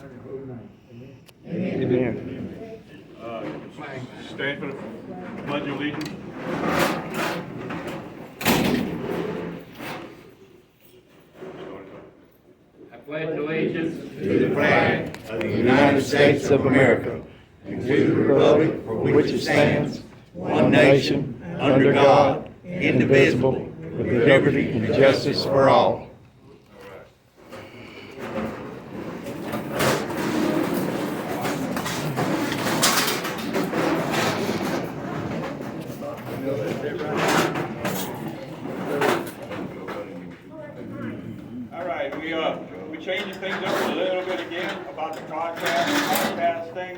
Amen. Stand for the pledge of allegiance. I pledge allegiance to the flag of the United States of America and to the republic for which it stands, one nation, under God, indivisible, with liberty and justice for all. All right, we changing things up a little bit again about the podcast thing.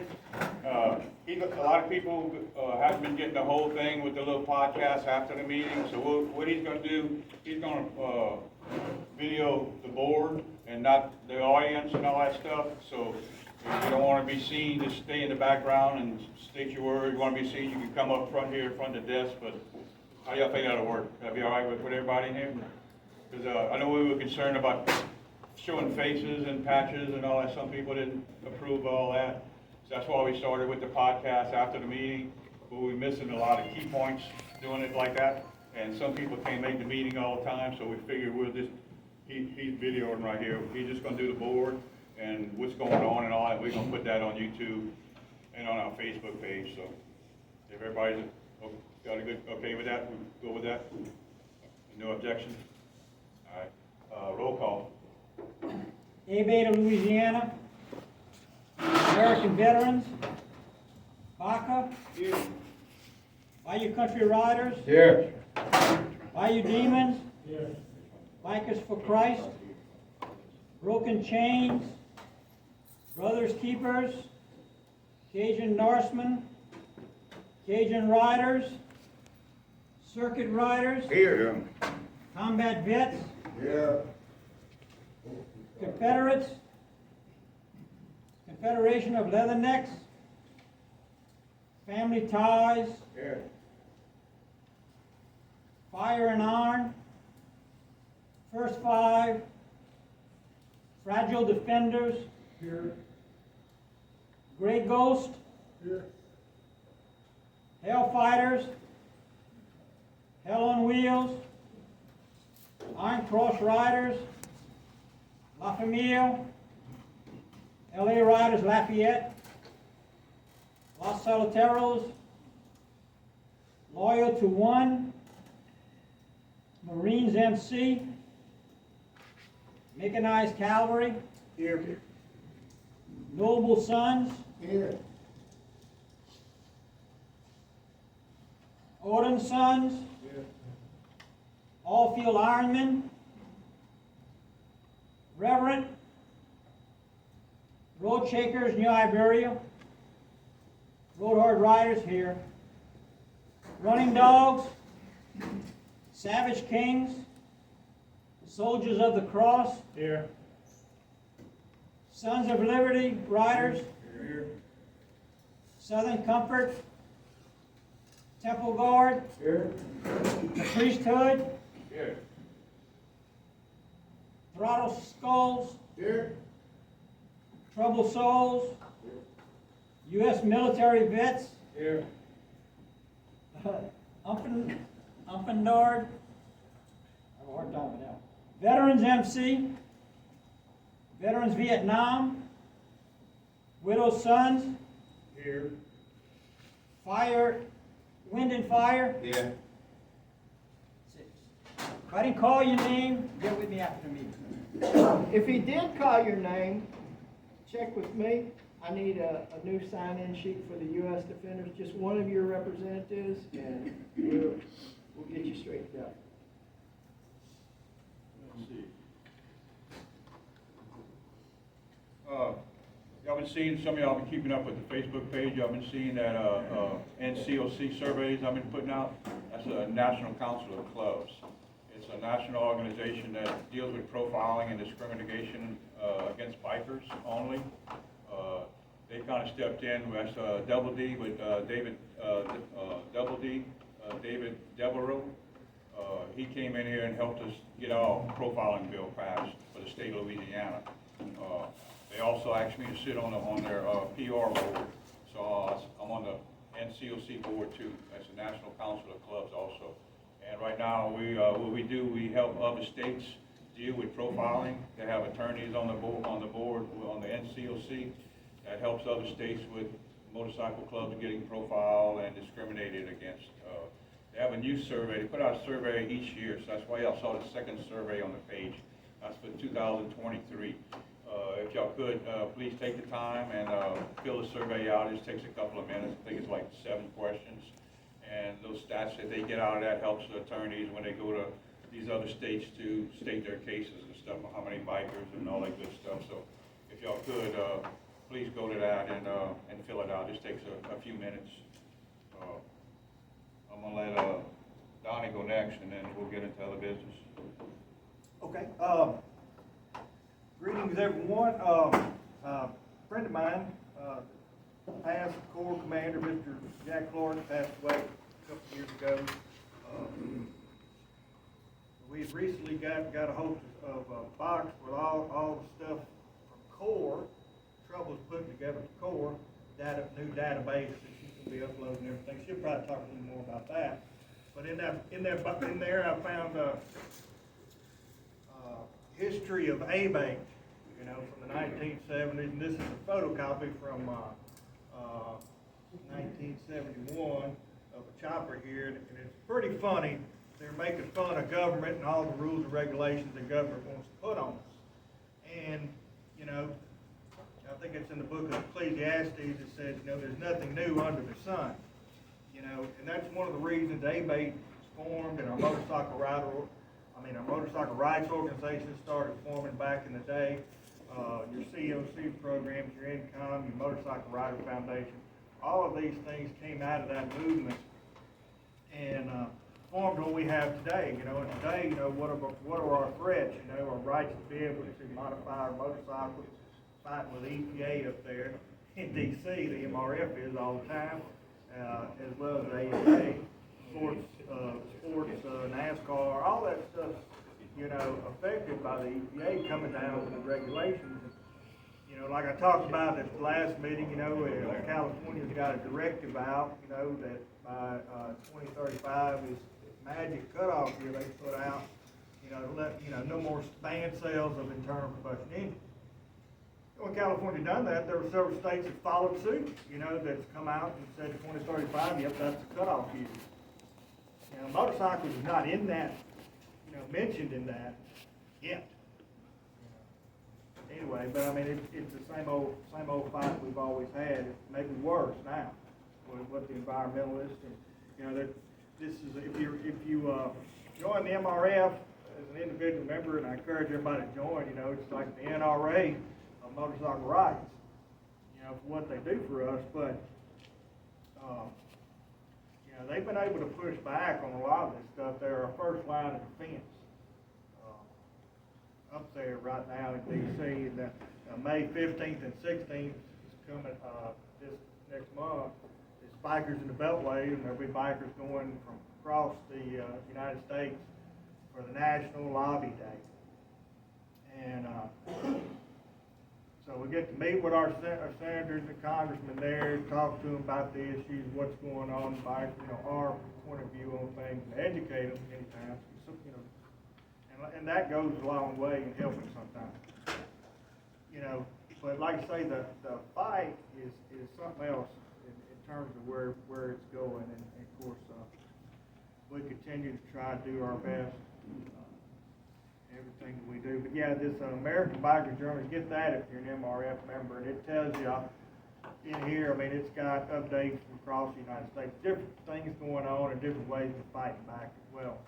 A lot of people haven't been getting the whole thing with the little podcast after the meeting. So what he's going to do, he's going to video the board and not the audience and all that stuff. So if you don't want to be seen, just stay in the background and state your word. If you want to be seen, you can come up front here, in front of the desk. But how y'all think that'll work? That'll be all right with everybody in here? Because I know we were concerned about showing faces and patches and all that. Some people didn't approve of all that. So that's why we started with the podcast after the meeting. But we're missing a lot of key points doing it like that. And some people can't make the meeting all the time, so we figured we'll just, he's videoing right here. He's just going to do the board and what's going on and all that. We're going to put that on YouTube and on our Facebook page. So if everybody's got a good, okay with that, we'll go with that. No objection? All right, roll call. A Beta, Louisiana. American Veterans. Baca. Here. Bayou Country Riders. Here. Bayou Demons. Here. Bikers for Christ. Broken Chains. Brothers Keepers. Cajun Norsemen. Cajun Riders. Circuit Riders. Here. Combat Vets. Yeah. Confederates. Confederation of Leathernecks. Family Ties. Here. Fire and Iron. First Five. Fragile Defenders. Here. Gray Ghost. Here. Hellfighters. Hell on Wheels. Iron Cross Riders. La Familia. LA Riders Lafayette. Los Soliteros. Loyal to One. Marines MC. Mechanized Cavalry. Here. Noble Sons. Here. Odin Sons. Here. All Field Ironmen. Reverend. Road Shakers, New Iberia. Road Hard Riders here. Running Dogs. Savage Kings. Soldiers of the Cross. Here. Sons of Liberty Riders. Here. Southern Comfort. Temple Guard. Here. The Priesthood. Here. Throttle Skulls. Here. Troubled Souls. U.S. Military Vets. Here. Umpendard. I have a hard time with that. Veterans MC. Veterans Vietnam. Widow's Sons. Here. Fire. Wind and Fire. Yeah. 6. If I didn't call your name, get with me after the meeting. If he did call your name, check with me. I need a new sign-in sheet for the U.S. Defenders, just one of your representatives, and we'll get you straightened out. Let's see. Y'all been seeing, some of y'all been keeping up with the Facebook page. Y'all been seeing that C.O.C surveys I've been putting out. That's a National Council of Clubs. It's a national organization that deals with profiling and discrimination against bikers only. They kind of stepped in. That's Double D with David Devereaux. He came in here and helped us get our profiling bill passed for the state of Louisiana. They also asked me to sit on their PR board. So I'm on the C.O.C board too. That's the National Council of Clubs also. And right now, what we do, we help other states deal with profiling. They have attorneys on the board on the NCOC that helps other states with motorcycle clubs getting profiled and discriminated against. They have a new survey. They put out a survey each year, so that's why y'all saw the second survey on the page. That's for 2023. If y'all could, please take the time and fill the survey out. It just takes a couple of minutes. I think it's like 7 questions. And those stats that they get out of that helps the attorneys when they go to these other states to state their cases and stuff, how many bikers and all that good stuff. So if y'all could, please go to that and fill it out. It just takes a few minutes. I'm gonna let Donnie go next, and then we'll get into other business. Okay, greetings everyone. A friend of mine, past Corps Commander, Mr. Jack Clark, passed away a couple of years ago. We had recently got a hold of a box with all the stuff from Corps, troubles putting together for Corps, new database that she can be uploading and everything. She'll probably talk a little more about that. But in there, I found history of A-Bank, from the 1970s, and this is a photocopy from 1971 of a chopper here, and it's pretty funny. They're making fun of government and all the rules and regulations the government wants to put on us. And, I think it's in the book of Ecclesiastes, it says, there's nothing new under the sun. And that's one of the reasons A-Bank was formed, and our motorcycle rights organization started forming back in the day. Your C.O.C programs, your income, your Motorcycle Rider Foundation, all of these things came out of that movement and formed what we have today. And today, what are our threats? Our rights to be able to modify our motorcycles, fighting with EPA up there in D.C., the MRF is all the time, as well as the ASA, sports, NASCAR, all that stuff, affected by the EPA coming down with the regulations. Like I talked about at the last meeting, California's got a directive out, that by 2035 is magic cutoff here they put out, no more banned sales of internal combustion engines. When California done that, there were several states that followed suit, that's come out and said 2035, yep, that's the cutoff year. Motorcycles is not in that, mentioned in that yet. Anyway, but I mean, it's the same old fight we've always had, maybe worse now, with the environmentalists and, that this is, if you join the MRF as an individual member, and I encourage everybody to join, it's like the NRA of motorcycle rights, for what they do for us, but, they've been able to push back on a lot of this stuff. They're our first line of defense up there right now in D.C. And May 15th and 16th is coming this next month. It's Bikers in the Beltway, and there'll be bikers going from across the United States for the National Lobby Day. And so we get to meet with our senators and congressmen there, talk to them about the issues, what's going on, our point of view on things, and educate them many times. And that goes a long way in helping sometimes. But like I say, the fight is something else in terms of where it's going, and of course we continue to try to do our best. Everything that we do. But yeah, this American Biker Journal, get that if you're an MRF member, and it tells you in here, I mean, it's got updates from across the United States, different things going on and different ways of fighting back as well.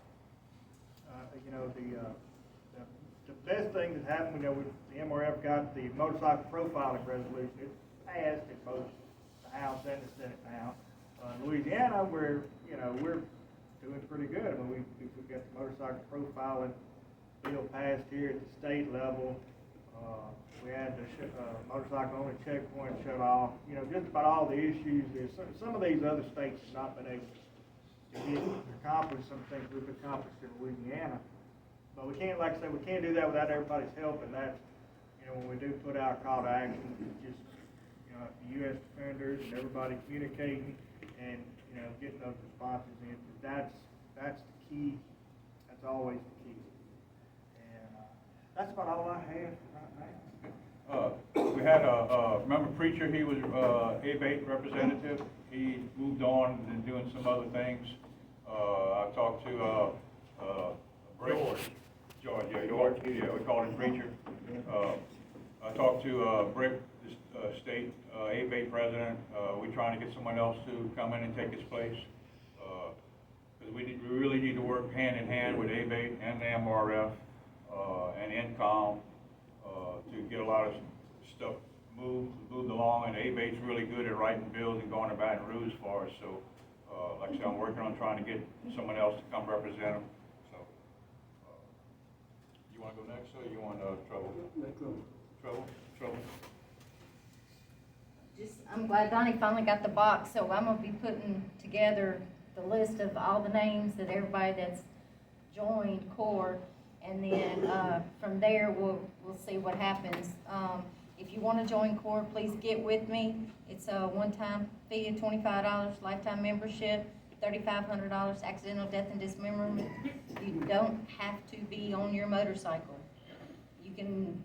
The best thing that happened, the MRF got the motorcycle profiling resolution. It's passed in both the House and the Senate now. Louisiana, we're doing pretty good. I mean, we've got the motorcycle profiling bill passed here at the state level. We had the motorcycle only checkpoint shut off. Just about all the issues. Some of these other states have not been able to accomplish some things we've accomplished in Louisiana. But we can't, like I said, we can't do that without everybody's help, and that's, know, when we do put out call to action, it's just, you know, the U.S. defenders and everybody communicating and, you know, getting those responses in, because that's the key. That's always the key. And, that's about all I have right now. We had remember Preacher, he was A-Bait representative. He moved on and doing some other things. I talked to George, yeah, we call him Preacher. I talked to Brick, the state A-Bait president. We're trying to get someone else to come in and take his place. Because we really need to work hand in hand with A-Bait and the MRF and INCOM to get a lot of stuff moved along. And A-Bait's really good at writing bills and going to Baton Rouge for us. So, like I said, I'm working on trying to get someone else to come represent them. So, you want to go next, or you want Trouble? Trouble. I'm glad Donnie finally got the box, so I'm gonna be putting together the list of all the names that everybody that's joined CORE, and then, from there, we'll see what happens. If you wanna join CORE, please get with me. It's a one-time fee of $25, lifetime membership, $3,500, accidental death and dismemberment. You don't have to be on your motorcycle. You can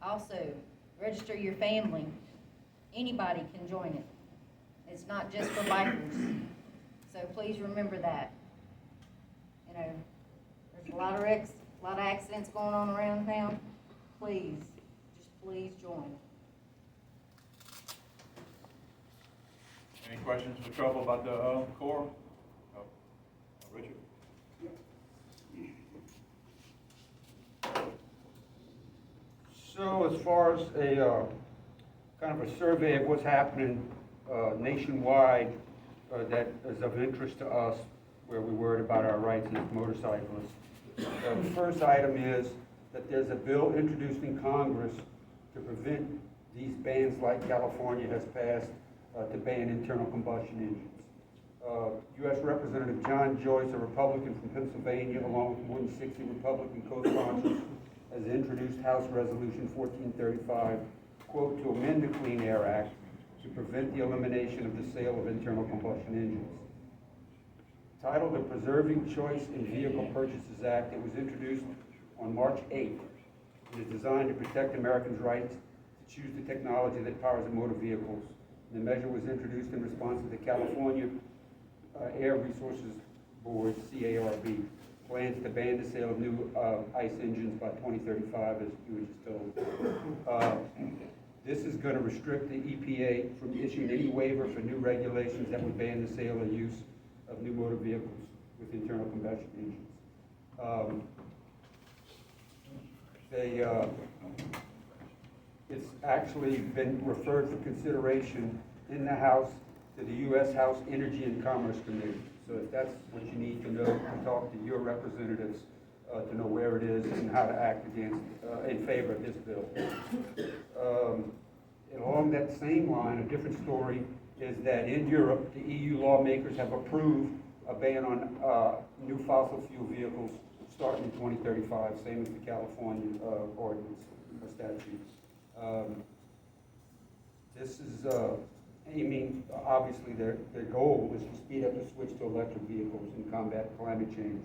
also register your family. Anybody can join it. It's not just for bikers. So please remember that. You know, there's a lot of wrecks, a lot of accidents going on around town. Please, just please join. Any questions for Trouble about the CORE? No. Richard? So as far as a kind of a survey of what's happening nationwide that is of interest to us, where we're worried about our rights as motorcyclists. The first item is that there's a bill introduced in Congress to prevent these bans like California has passed to ban internal combustion engines. U.S. Representative John Joyce, a Republican from Pennsylvania, along with more than 60 Republican co-sponsors, has introduced House Resolution 1435, quote, to amend the Clean Air Act to prevent the elimination of the sale of internal combustion engines. Titled the Preserving Choice in Vehicle Purchases Act, it was introduced on March 8th. It is designed to protect Americans' rights to choose the technology that powers their motor vehicles. The measure was introduced in response to the California Air Resources Board, CARB, plans to ban the sale of new ICE engines by 2035, as you were just told. This is going to restrict the EPA from issuing any waiver for new regulations that would ban the sale or use of new motor vehicles with internal combustion engines. It's actually been referred for consideration in the House to the U.S. House Energy and Commerce Committee. So if that's what you need to know, to talk to your representatives to know where it is and how to act in favor of this bill. Along that same line, a different story is that in Europe, the EU lawmakers have approved a ban on new fossil fuel vehicles starting in 2035, same as the California ordinance or statutes. This is aiming, obviously their goal is to speed up the switch to electric vehicles and combat climate change.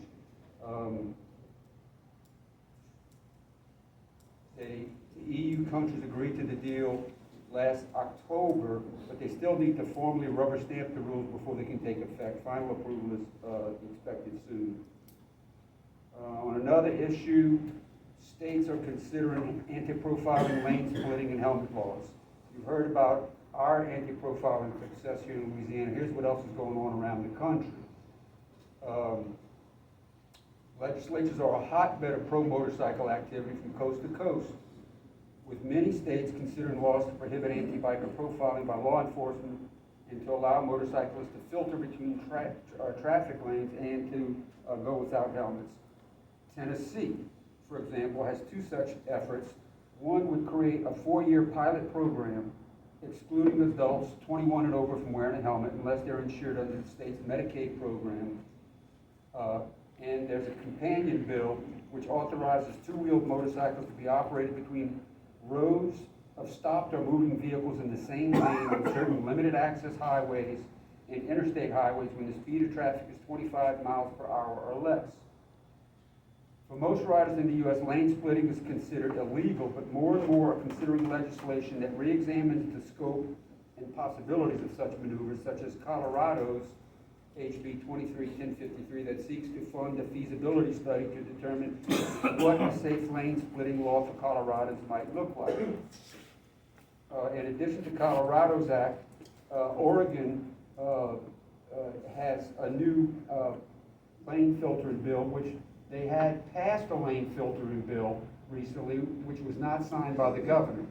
The EU countries agreed to the deal last October, but they still need to formally rubber stamp the rules before they can take effect. Final approval is expected soon. On another issue, states are considering anti-profiling, lane splitting, and helmet laws. You've heard about our anti-profiling success here in Louisiana. Here's what else is going on around the country. Legislatures are a hotbed of pro-motorcycle activity from coast to coast, with many states considering laws to prohibit anti-biker profiling by law enforcement and to allow motorcyclists to filter between traffic lanes and to go without helmets. Tennessee, for example, has two such efforts. One would create a 4-year pilot program excluding adults 21 and over from wearing a helmet unless they're insured under the state's Medicaid program. And there's a companion bill which authorizes two-wheeled motorcycles to be operated between rows of stopped or moving vehicles in the same lane on certain limited access highways and interstate highways when the speed of traffic is 25 miles per hour or less. For most riders in the U.S., lane splitting is considered illegal, but more and more are considering legislation that re-examines the scope and possibilities of such maneuvers, such as Colorado's HB 23-1053 that seeks to fund a feasibility study to determine what a safe lane splitting law for Coloradans might look like. In addition to Colorado's act, Oregon has a new lane filtering bill, which they had passed a lane filtering bill recently, which was not signed by the governor.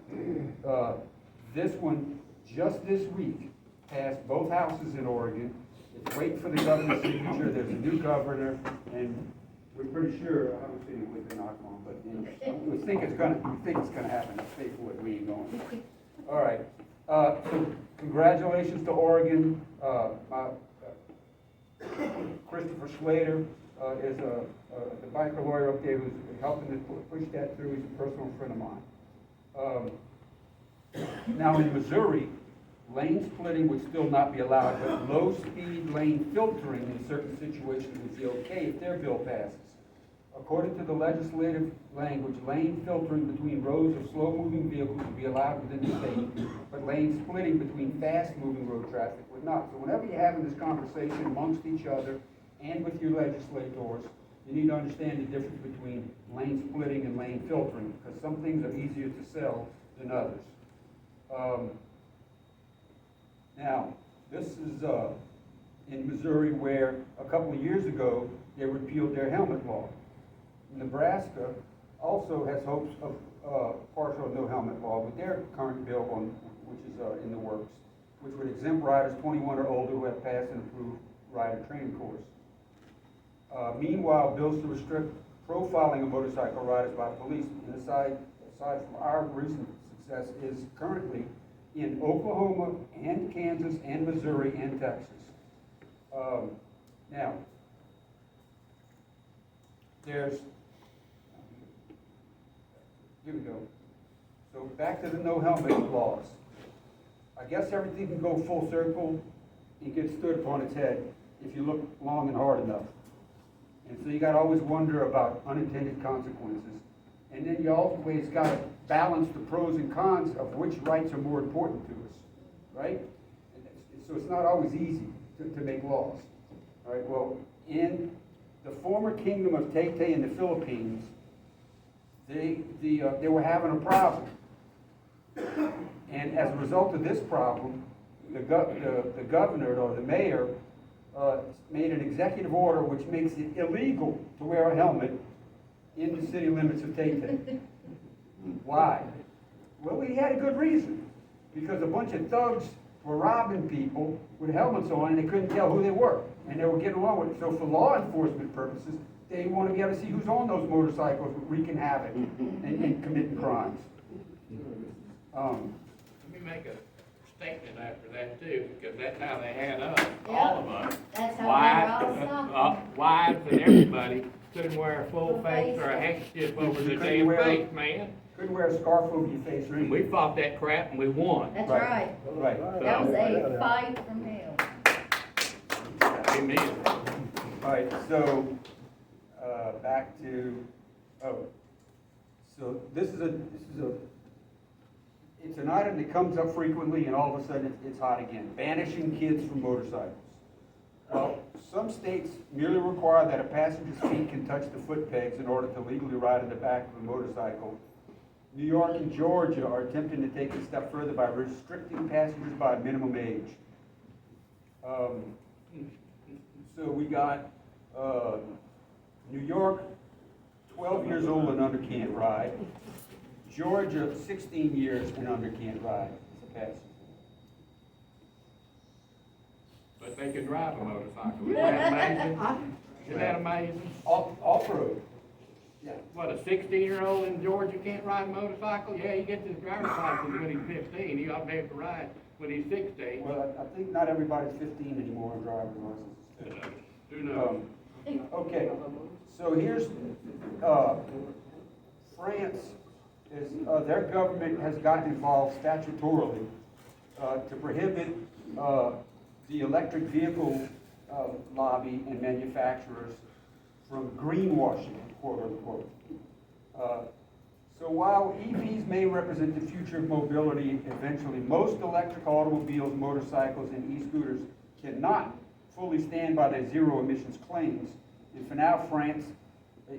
This one, just this week, passed both houses in Oregon. It's waiting for the governor's signature. There's a new governor, and we're pretty sure, I haven't seen it with the knock on, but you know, we think it's gonna happen. Let's stay for it. We ain't going. All right. So congratulations to Oregon. Christopher Slater is the biker lawyer up there who's helping to push that through. He's a personal friend of mine. Now in Missouri, lane splitting would still not be allowed, but low-speed lane filtering in certain situations would be okay if their bill passes. According to the legislative language, lane filtering between rows of slow-moving vehicles would be allowed within the state, but lane splitting between fast-moving road traffic would not. So whenever you're having this conversation amongst each other and with your legislators, you need to understand the difference between lane splitting and lane filtering, because some things are easier to sell than others. Now, this is in Missouri, where a couple of years ago they repealed their helmet law. Nebraska also has hopes of partial no helmet law with their current bill, which is in the works, which would exempt riders 21 or older who have passed an approved rider training course. Meanwhile, bills to restrict profiling of motorcycle riders by police, and aside from our recent success, is currently in Oklahoma and Kansas and Missouri and Texas. Now, here we go. So back to the no helmet laws. I guess everything can go full circle and get stood upon its head if you look long and hard enough. And so you got to always wonder about unintended consequences. And then you always got to balance the pros and cons of which rights are more important to us, right? So it's not always easy to make laws. All right, well, in the former kingdom of Taytay in the Philippines, they were having a problem. And as a result of this problem, the governor or the mayor made an executive order which makes it illegal to wear a helmet in the city limits of Taytay. Why? Well, he had a good reason. Because a bunch of thugs were robbing people with helmets on and they couldn't tell who they were. And they were getting along with it. So for law enforcement purposes, they want to be able to see who's on those motorcycles wreaking havoc and committing crimes. Let me make a statement after that too, because that's how they had us, all of us. That's how they were all stopped. Wives and everybody couldn't wear a full face or a handkerchief over the damn face, man. Couldn't wear a scarf over your face or And anything. we fought that crap and we won. That's right. Right. That was a fight from hell. Amen. All right, so back to, so this is it's an item that comes up frequently and all of a sudden it's hot again. Banishing kids from motorcycles. Well, some states merely require that a passenger's feet can touch the foot pegs in order to legally ride in the back of a motorcycle. New York and Georgia are attempting to take it a step further by restricting passengers by a minimum age. So we got New York, 12 years old and under can't ride. Georgia, 16 years and under can't ride as a passenger. But they can drive a motorcycle. Isn't that amazing? Isn't that amazing? Off-road. Yeah. What, a 16-year-old in Georgia can't ride a motorcycle? Yeah, he gets his driver's license when he's 15. He ought to be able to ride when he's 16. Well, I think not everybody's 15 anymore on driver's licenses. Who knows? Okay, so here's France is their government has gotten involved statutorily to prohibit the electric vehicle lobby and manufacturers from greenwashing, quote unquote. So while EVs may represent the future of mobility eventually, most electric automobiles, motorcycles, and e-scooters cannot fully stand by their zero emissions claims. And for now,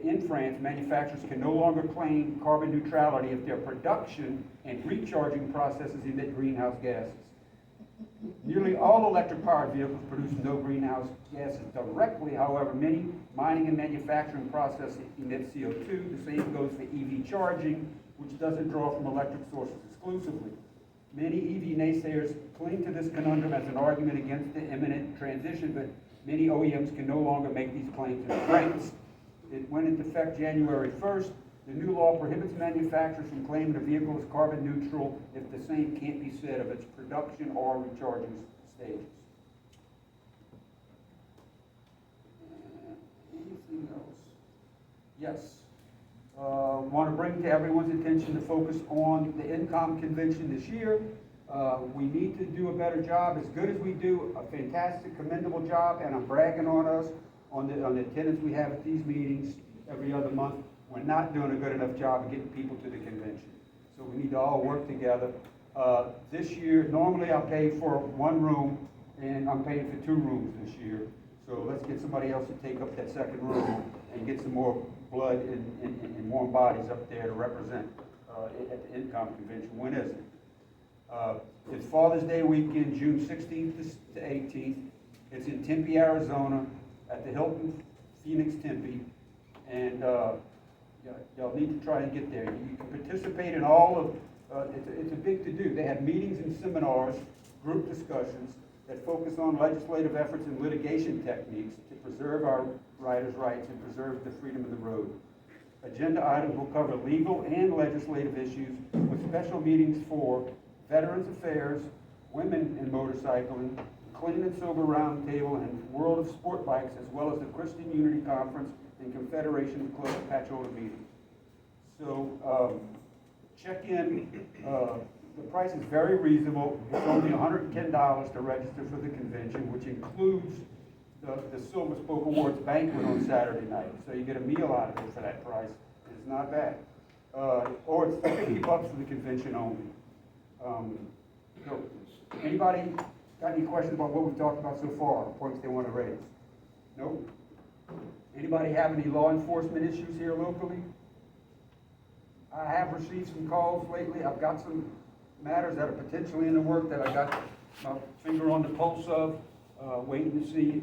in France, manufacturers can no longer claim carbon neutrality if their production and recharging processes emit greenhouse gases. Nearly all electric-powered vehicles produce no greenhouse gases directly. However, many mining and manufacturing processes emit CO2. The same goes for EV charging, which doesn't draw from electric sources exclusively. Many EV naysayers cling to this conundrum as an argument against the imminent transition, but many OEMs can no longer make these claims in France. It went into effect January 1st. The new law prohibits manufacturers from claiming a vehicle is carbon neutral if the same can't be said of its production or recharging stages. Anything else? Yes. Want to bring to everyone's attention to focus on the INCOM convention this year. We need to do a better job. As good as we do, a fantastic, commendable job, and I'm bragging on us on the attendance we have at these meetings every other month. We're not doing a good enough job of getting people to the convention. So we need to all work together. This year, normally I pay for one room, and I'm paying for 2 rooms this year. So let's get somebody else to take up that second room and get some more blood and warm bodies up there to represent at the INCOM convention. When is it? It's Father's Day weekend, June 16th to 18th. It's in Tempe, Arizona, at the Hilton Phoenix Tempe. And y'all need to try and get there. You can participate in all of, it's a big to-do. They have meetings and seminars, group discussions that focus on legislative efforts and litigation techniques to preserve our riders' rights and preserve the freedom of the road. Agenda items will cover legal and legislative issues with special meetings for Veterans Affairs, Women in Motorcycling, Clean and Sober Roundtable, and World of Sport Bikes, as well as the Christian Unity Conference and Confederation of Club Patchouli meetings. So check in. The price is very reasonable. It's only $110 to register for the convention, which includes the Silver Spoke Awards banquet on Saturday night. So you get a meal out of it for that price. It's not bad. Or it's $50 for the convention only. So anybody got any questions about what we've talked about so far, points they want to raise? Nope. Anybody have any law enforcement issues here locally? I have received some calls lately. I've got some matters that are potentially in the work that I got my finger on the pulse of, waiting to see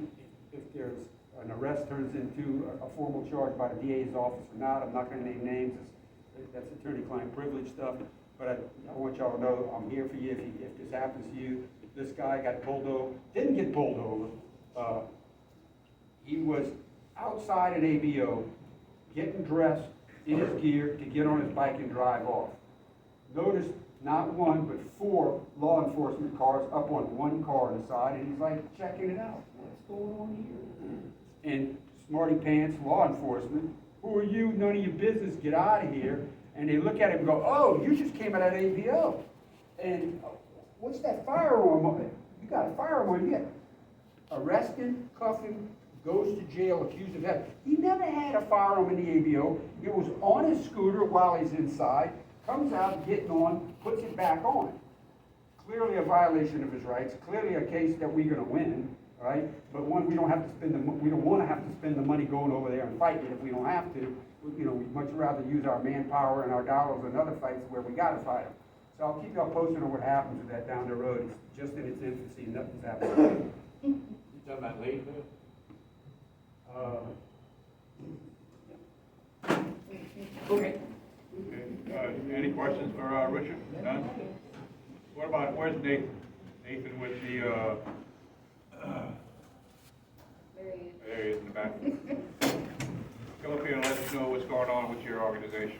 if there's an arrest turns into a formal charge by the DA's office or not. I'm not going to name names. That's attorney-client privilege stuff. But I want y'all to know I'm here for you if this happens to you. This guy got pulled over, didn't get pulled over. He was outside an ABO, getting dressed in his gear to get on his bike and drive off. Notice not one, but 4 law enforcement cars up on one car on the side, and he's like checking it out. What's going on here? And smarty pants law enforcement, who are you? None of your business. Get out of here. And they look at him and go, oh, you just came out of that ABO. And what's that firearm on it? You got a firearm on you. Arrested, cuffing, goes to jail, accused of that. He never had a firearm in the ABO. It was on his scooter while he's inside, comes out, getting on, puts it back on. Clearly a violation of his rights, clearly a case that we're going to win, right? But one, we don't have to we don't want to have to spend the money going over there and fighting it if we don't have to. You know, we'd much rather use our manpower and our dollars in other fights where we got to fight them. So I'll keep y'all posted on what happens with that down the road. It's just in its infancy, nothing's happening. You talking about Ladeville? Okay. Any questions for Richard? None? What about, where's Nathan? Nathan with the, there he is in the back. Come up here and let us know what's going on with your organization.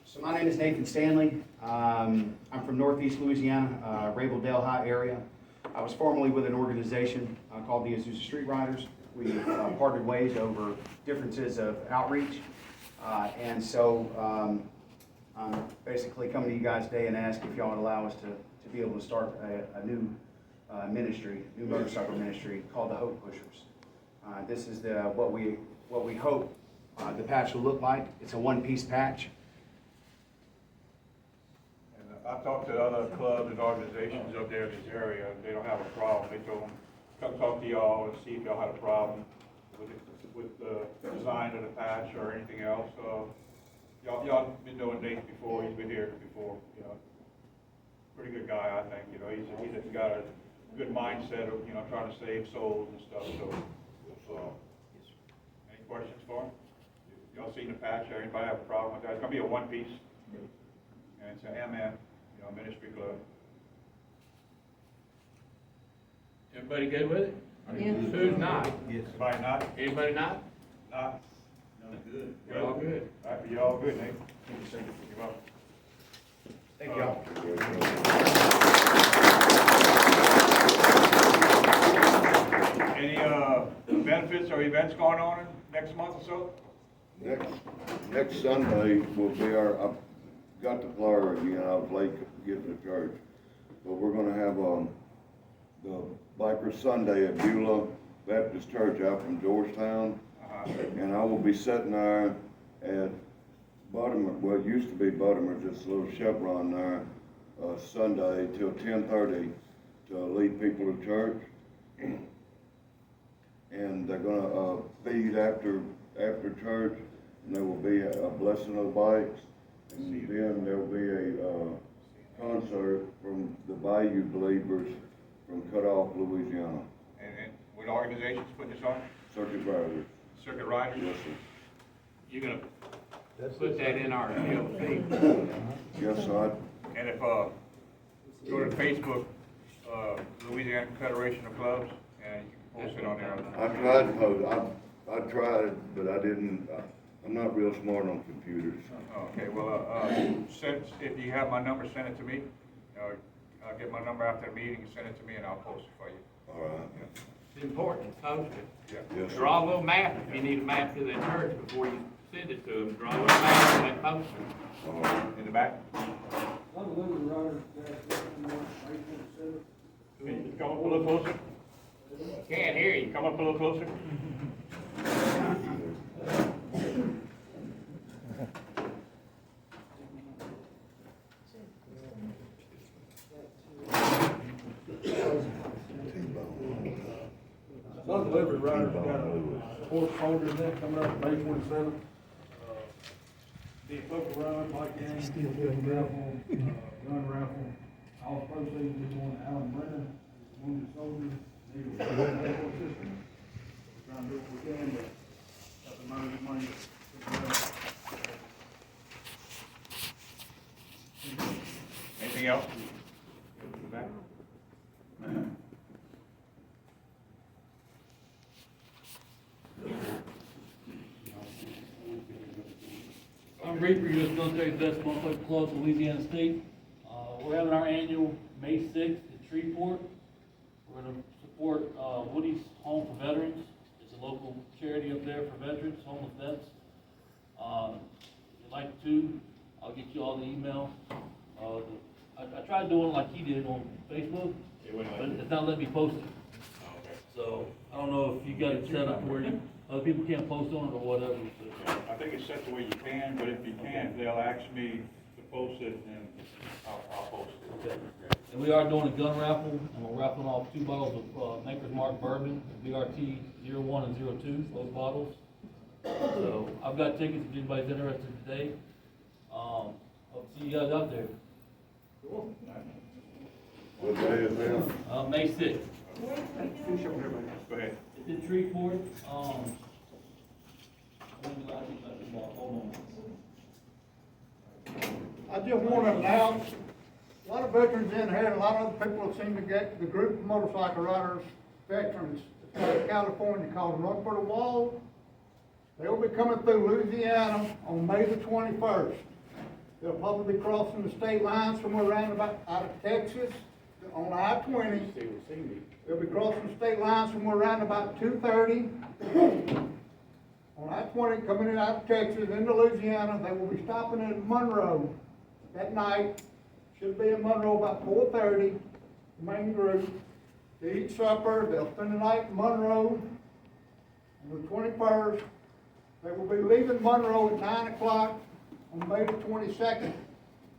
So my name is Nathan Stanley. I'm from Northeast Louisiana, Rabel Delhi area. I was formerly with an organization called the Azusa Street Riders. we parted ways over differences of outreach. And so I'm basically coming to you guys today and ask if y'all would allow us to be able to start a new ministry, new motorcycle ministry called the Hope Pushers. This is what we hope the patch will look like. It's a one-piece patch. And I've talked to other clubs and organizations up there in this area, and they don't have a problem. They told them, come talk to y'all and see if y'all had a problem with the design of the patch or anything else. Y'all been knowing Nate before, he's been here before, you know. Pretty good guy, I think, you know, he's got a good mindset of, you know, trying to save souls and stuff, so. Any questions for him? Y'all seen the patch, anybody have a problem with that? It's gonna be a one piece, and it's an MN, you know, ministry club. Everybody good with it? Who's not? Anybody not? Anybody not? Not? Good. We're all good. All right, you all good, Nate? You're welcome. Thank y'all. Any benefits or events going on next month or so? Next Sunday will be I've got the flyer again, I was late getting to church. But we're gonna have, the Biker Sunday at Beulah Baptist Church out from Georgetown. And I will be sitting there at Buttermer, well, it used to be Buttermer's, this little chevron there, Sunday till 10:30 to lead people to church. And they're gonna, feed after church, and there will be a blessing of the bikes. And then there will be a concert from the Bayou Believers from Cutoff, Louisiana. And what organization's putting this on? Circuit Riders. Circuit Riders? Yes, sir. You're gonna put that in our C.O.C. Yes, sir. And if, go to Facebook, Louisiana Confederation of Clubs, and you can post it on there. I tried to post, I tried, but I didn't, I'm not real smart on computers. Okay, well, if you have my number, send it to me. I'll get my number after the meeting, and send it to me, and I'll post it for you. All right. It's important, post it. Yeah. Yes, sir. Draw a little map if you need a map to that church before you send it to them. Draw a little map of that poster. All right. In the back? Come up a little closer. Can't hear you. Come up a little closer. Some delivery riders got a horse shoulder event coming up May 27th. Be a local run, bike gang, raffle, gun raffle. All proceeds is going to Alan Brennan, wounded soldier, needed a medical assistance. We're trying to do what we can to help them earn the money. Anything else? In the back? I'm Reaper, U.S. Military Vets Motorcycle Club, Louisiana State. We're having our annual May 6th at Shreveport. We're going to support Woody's Home for Veterans. It's a local charity up there for veterans, homeless vets. If you'd like to, I'll get you all the email. I tried doing it like he did on Facebook, but it's not letting me post it. So I don't know if you got it set up where other people can't post on it or whatever. But I think it's set the way you can, but if you can't, they'll ask me to post it, and I'll post it. Okay. And we are doing a gun raffle, and we're raffling off 2 bottles of Maker's Mark bourbon, BRT 01 and 02, those bottles. So I've got tickets if anybody's interested today. Hope to see you guys out there. What day is that? May 6th. Go ahead. It's in Shreveport. Hold on. I just want to announce, a lot of veterans in here, and a lot of other people seem to get the group of motorcycle riders, veterans, out of California called Run for the Wall. They'll be coming through Louisiana on May the 21st. They'll probably be crossing the state line somewhere around about out of Texas, on I-20. They'll be crossing the state line somewhere around about 2:30. On I-20, coming in out of Texas into Louisiana. They will be stopping in Monroe that night. Should be in Monroe about 4:30, main group, to eat supper. They'll spend the night in Monroe on the 21st. They will be leaving Monroe at 9 o'clock on May the 22nd.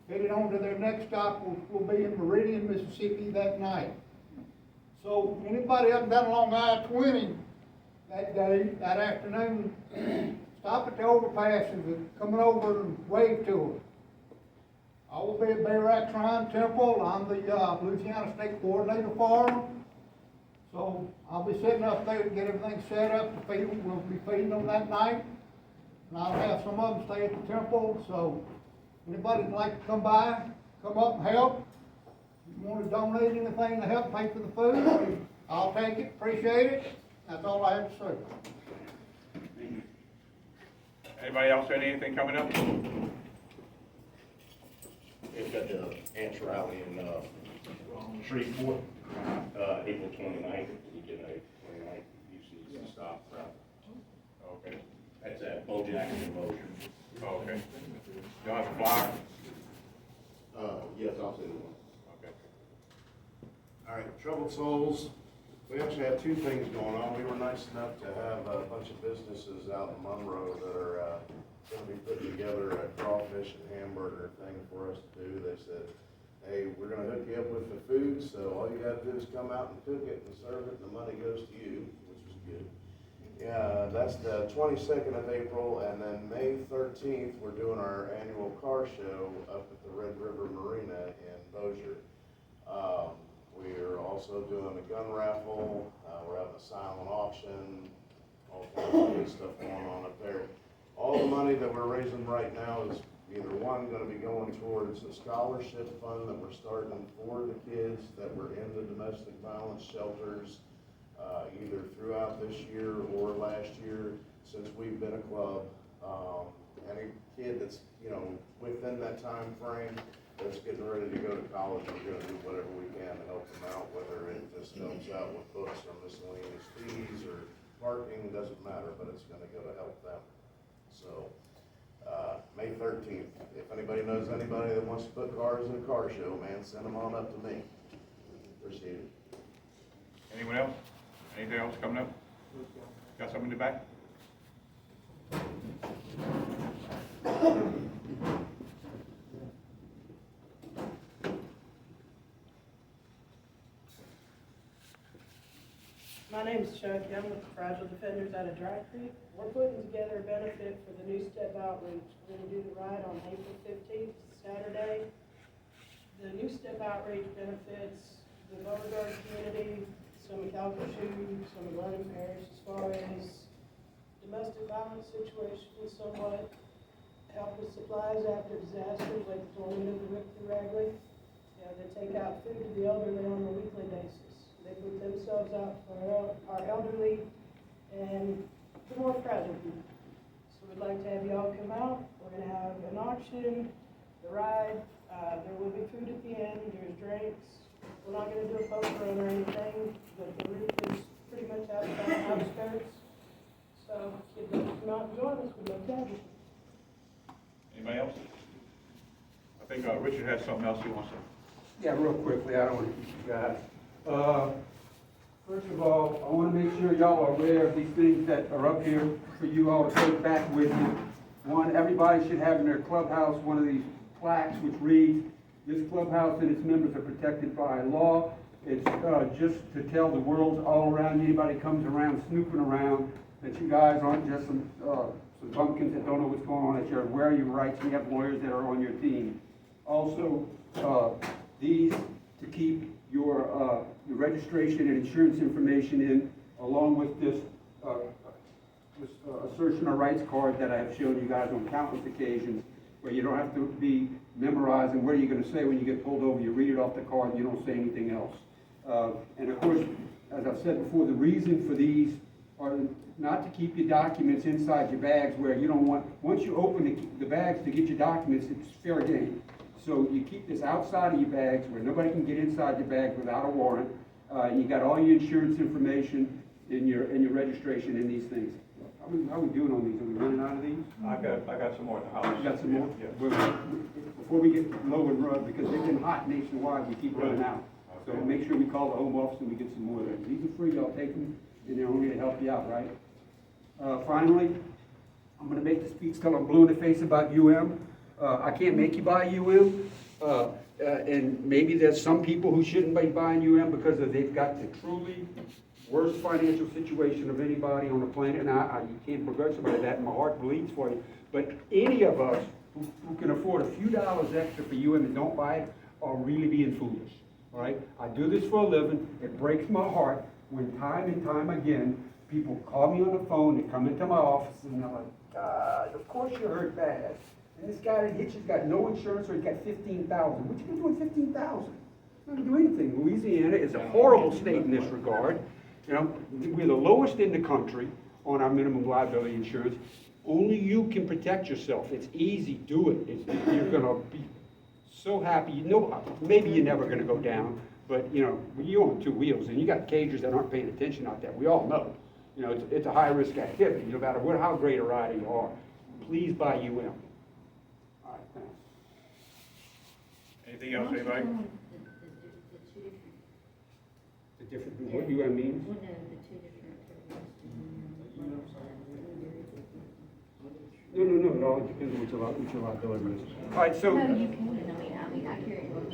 Headed on to their next stop will be in Meridian, Mississippi that night. So anybody up and down along I-20 that day, that afternoon, stop at the overpasses and coming over and wave to them. I will be at Bayrack Shrine Temple. I'm the Louisiana State Coordinator for them. So I'll be sitting up there to get everything set up to feed them. We'll be feeding them that night. And I'll have some of them stay at the temple. So anybody that'd like to come by, come up and help. If you want to donate anything to help pay for the food, I'll take it, appreciate it. That's all I have to say. Anybody else got anything coming up? We've got the ants rally in, Shreveport, April 29th, weekend, 29th, usually stop, Okay. That's at Bojack and Motion. Okay. Y'all have a flyer? Yes, I'll send one. Okay. All right, Troubled Souls, we actually have two things going on. We were nice enough to have a bunch of businesses out in Monroe that are going to be putting together a crawfish and hamburger thing for us to do. They said, hey, we're going to hook you up with the food, so all you got to do is come out and cook it and serve it, and the money goes to you, which was good. Yeah, that's the 22nd of April, and then May 13th, we're doing our annual car show up at the Red River Marina in Bossier. We're also doing a gun raffle, we're having a silent auction, all kinds of good stuff going on up there. All the money that we're raising right now is either one, gonna be going towards a scholarship fund that we're starting for the kids that were in the domestic violence shelters, either throughout this year or last year, since we've been a club. Any kid that's, you know, within that time frame that's getting ready to go to college, we're gonna do whatever we can to help them out, whether it just helps out with books or miscellaneous fees or parking, doesn't matter, but it's gonna go to help them. So, May 13th, if anybody knows anybody that wants to put cars in a car show, man, send them on up to me. Appreciate it. Anyone else? Anything else coming up? Got something in the back? My name's Chucky. I'm with the Fragile Defenders out of Dry Creek. We're putting together a benefit for the New Step Outreach. We're going to do the ride on April 15th, Saturday. The New Step Outreach benefits the Beauregard community, some of Calcasieu, some of Vernon Parish, as far as domestic violence situations, somewhat help with supplies after disasters like the tornado that ripped through Ragley. They take out food to the elderly on a weekly basis. They put themselves out for our elderly and the more fragile people. So we'd like to have y'all come out. We're going to have an auction, the ride. There will be food at the end. There's drinks. We're not going to do a poker run or anything, but the route is pretty much outside the outskirts. So if you'd like to come out and join us, we'd love to have you. Anybody else? I think Richard has something else he wants to. Yeah, real quickly, I don't want to keep you guys. First of all, I want to make sure y'all are aware of these things that are up here for you all to take back with you. One, everybody should have in their clubhouse one of these plaques which reads, "This clubhouse and its members are protected by law." It's just to tell the world all around, anybody comes around snooping around, that you guys aren't just some bumpkins that don't know what's going on, that you're aware of your rights, and you have lawyers that are on your team. Also, these to keep your registration and insurance information in, along with this assertion of rights card that I have shown you guys on countless occasions, where you don't have to be memorizing what are you going to say when you get pulled over. You read it off the card and you don't say anything else. And of course, as I've said before, the reason for these are not to keep your documents inside your bags where you don't want, once you open the bags to get your documents, it's fair game. So you keep this outside of your bags where nobody can get inside your bags without a warrant. You got all your insurance information in your registration in these things. How we doing on these? Are we running out of these? I got some more in the house. You got some more? Yeah. Before we get low and run, because they've been hot nationwide, we keep running out. So Okay. make sure we call the home office and we get some more of them. These are free, y'all take them, and they're only to help you out, right? Finally, I'm gonna make the speech till I'm blue in the face about UM. I can't make you buy UM. And maybe there's some people who shouldn't be buying UM because they've got the truly worst financial situation of anybody on the planet, and you can't begrudge somebody that, and my heart bleeds for you. But any of us who can afford a few dollars extra for UM and don't buy it are really being foolish, all right? I do this for a living. It breaks my heart when time and time again, people call me on the phone, they come into my office, and they're like, God, of course you hurt bad. And this guy that hit you's got no insurance, or he's got $15,000. What you been doing $15,000? Not gonna do anything. Louisiana is a horrible state in this regard. You know, we're the lowest in the country on our minimum liability insurance. Only you can protect yourself. It's easy, do it. You're gonna be so happy. You know, maybe you're never gonna go down, but you know, you're on two wheels and you got cagers that aren't paying attention out there. We all know. You know, it's a high risk activity, no matter how great a rider you are. Please buy UM. All right, thanks. Anything else, anybody? The difference in what UM means? No, it all depends on what your liability is. All right, so. No, you can, I mean, I carry one.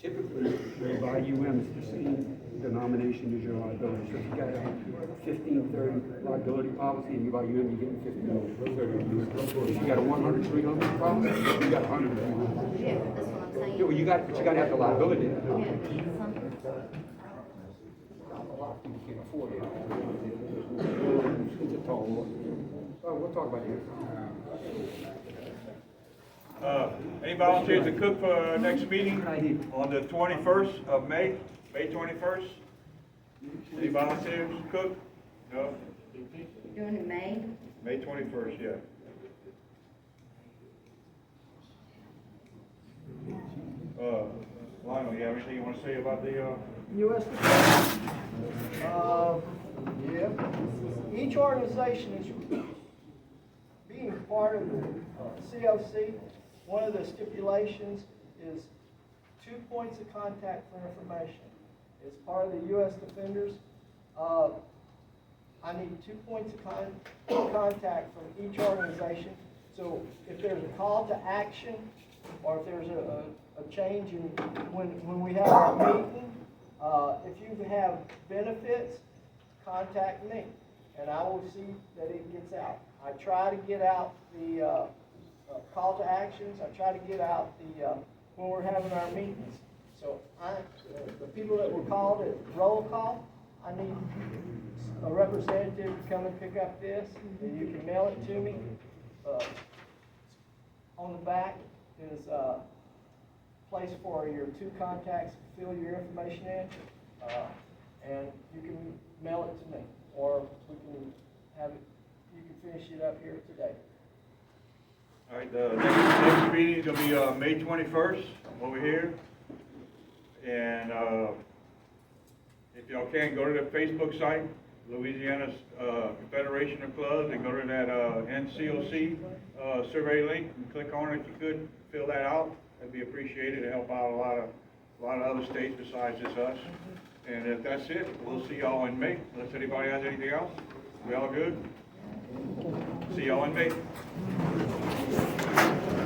Typically, they buy UM, it's the same denomination as your liability. So if you got a 1530 liability policy and you buy UM, you're getting 1530. If you got a 100 300 policy, you got 100 300. Yeah, that's what I'm saying. Yeah, well, you got to have the liability. Yeah, some, A lot of people can't afford it. It's a tall order. We'll talk about it. Any volunteers to cook for next meeting on the 21st of May, May 21st? Any volunteers to cook? No? you're doing it in May? May 21st, yeah. Lionel, you have anything you want to say about the, U.S. Yeah. Each organization is being part of the C.O.C. One of the stipulations is 2 points of contact for information. As part of the U.S. Defenders, I need 2 points of contact from each organization. So if there's a call to action, or if there's a change in when we have our meeting, if you have benefits, contact me, and I will see that it gets out. I try to get out the call to actions. I try to get out the when we're having our meetings. So the people that were called at roll call, I need a representative to come and pick up this, and you can mail it to me. On the back is a place for your 2 contacts to fill your information in, and you can mail it to me, or we can have it. You can finish it up here today. all right, the next meeting is going to be May 21st over here. And if y'all can, go to the Facebook site, Louisiana Confederation of Clubs, and go to that C.O.C. survey link and click on it if you could, fill that out. That'd be appreciated to help out a lot of other states besides just us. And if that's it, we'll see y'all in May. Unless anybody has anything else, we all good? See y'all in May.